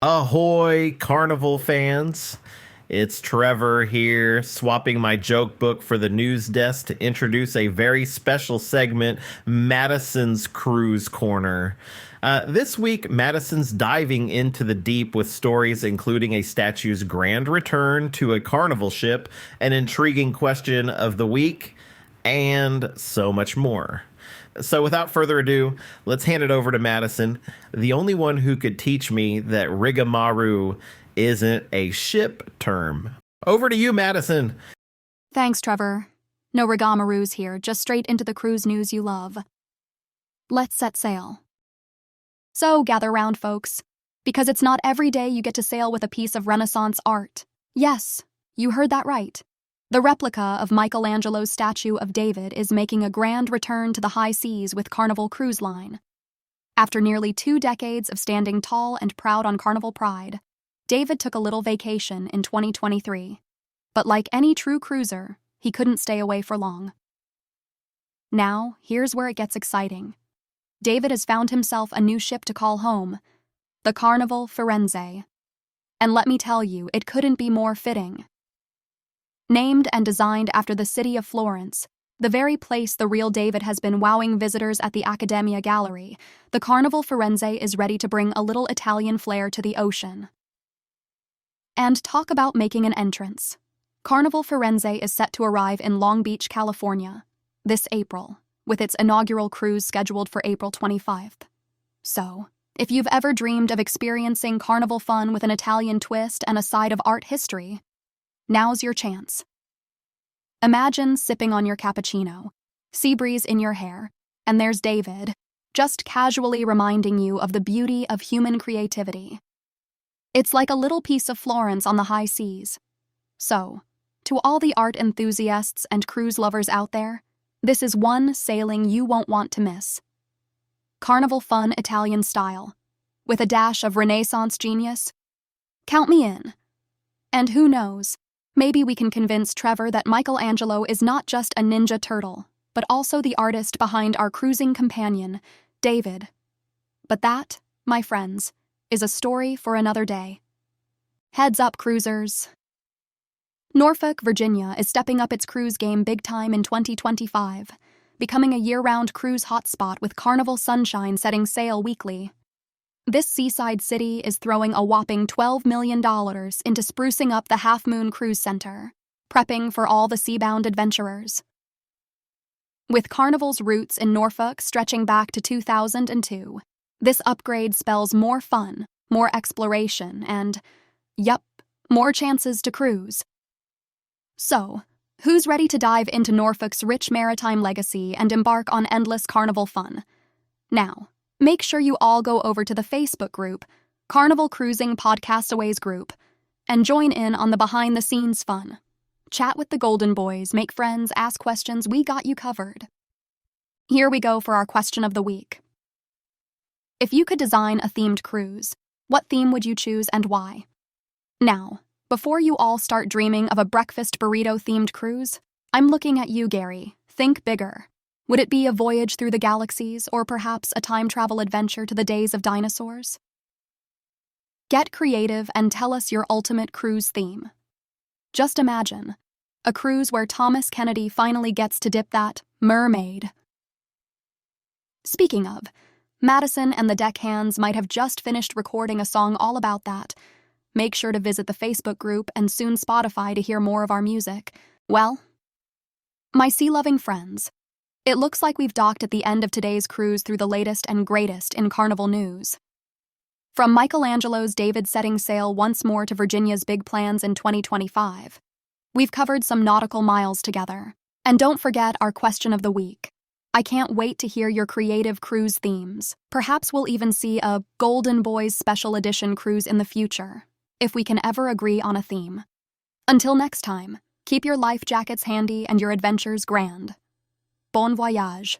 Ahoy, Carnival fans! It's Trevor here, swapping my joke book for the news desk to introduce a very special segment, Madison's Cruise Corner. This week, Madison's diving into the deep with stories including a statue's grand return to a carnival ship, an intriguing question of the week, and so much more. So, without further ado, let's hand it over to Madison, the only one who could teach me that rigamaru isn't a ship term. Over to you, Madison. Thanks, Trevor. No rigamaroos here, just straight into the cruise news you love. Let's set sail. So, gather round, folks, because it's not every day you get to sail with a piece of Renaissance art. Yes, you heard that right. The replica of Michelangelo's statue of David is making a grand return to the high seas with Carnival Cruise Line. After nearly 2 decades of standing tall and proud on Carnival Pride, David took a little vacation in 2023. But like any true cruiser, he couldn't stay away for long. Now, here's where it gets exciting. David has found himself a new ship to call home, the Carnival Firenze. And let me tell you, it couldn't be more fitting. Named and designed after the city of Florence, the very place the real David has been wowing visitors at the Accademia Gallery, the Carnival Firenze is ready to bring a little Italian flair to the ocean. And talk about making an entrance. Carnival Firenze is set to arrive in Long Beach, California, this April, with its inaugural cruise scheduled for April 25th. So, if you've ever dreamed of experiencing carnival fun with an Italian twist and a side of art history, now's your chance. Imagine sipping on your cappuccino, sea breeze in your hair, and there's David, just casually reminding you of the beauty of human creativity. It's like a little piece of Florence on the high seas. So, to all the art enthusiasts and cruise lovers out there, this is one sailing you won't want to miss. Carnival fun Italian style, with a dash of Renaissance genius. Count me in. And who knows, maybe we can convince Trevor that Michelangelo is not just a ninja turtle, but also the artist behind our cruising companion, David. But that, my friends, is a story for another day. Heads up, cruisers. Norfolk, Virginia is stepping up its cruise game big time in 2025, becoming a year-round cruise hotspot with Carnival Sunshine setting sail weekly. This seaside city is throwing a whopping $12 million into sprucing up the Half Moon Cruise Center, prepping for all the seabound adventurers. With Carnival's roots in Norfolk stretching back to 2002, this upgrade spells more fun, more exploration, and, yup, more chances to cruise. So, who's ready to dive into Norfolk's rich maritime legacy and embark on endless carnival fun? Now, make sure you all go over to the Facebook group, Carnival Cruising Podcastaways Group, and join in on the behind-the-scenes fun. Chat with the Golden Boys, make friends, ask questions, we got you covered. Here we go for our question of the week. If you could design a themed cruise, what theme would you choose and why? Now, before you all start dreaming of a breakfast burrito-themed cruise, I'm looking at you, Gary. Think bigger. Would it be a voyage through the galaxies, or perhaps a time travel adventure to the days of dinosaurs? Get creative and tell us your ultimate cruise theme. Just imagine, a cruise where Thomas Kennedy finally gets to dip that mermaid. Speaking of, Madison and the deckhands might have just finished recording a song all about that. Make sure to visit the Facebook group and soon Spotify to hear more of our music. Well, my sea-loving friends, it looks like we've docked at the end of today's cruise through the latest and greatest in Carnival news. From Michelangelo's David setting sail once more to Virginia's big plans in 2025, we've covered some nautical miles together. And don't forget our question of the week. I can't wait to hear your creative cruise themes. Perhaps we'll even see a Golden Boys special edition cruise in the future, if we can ever agree on a theme. Until next time, keep your life jackets handy and your adventures grand. Bon voyage.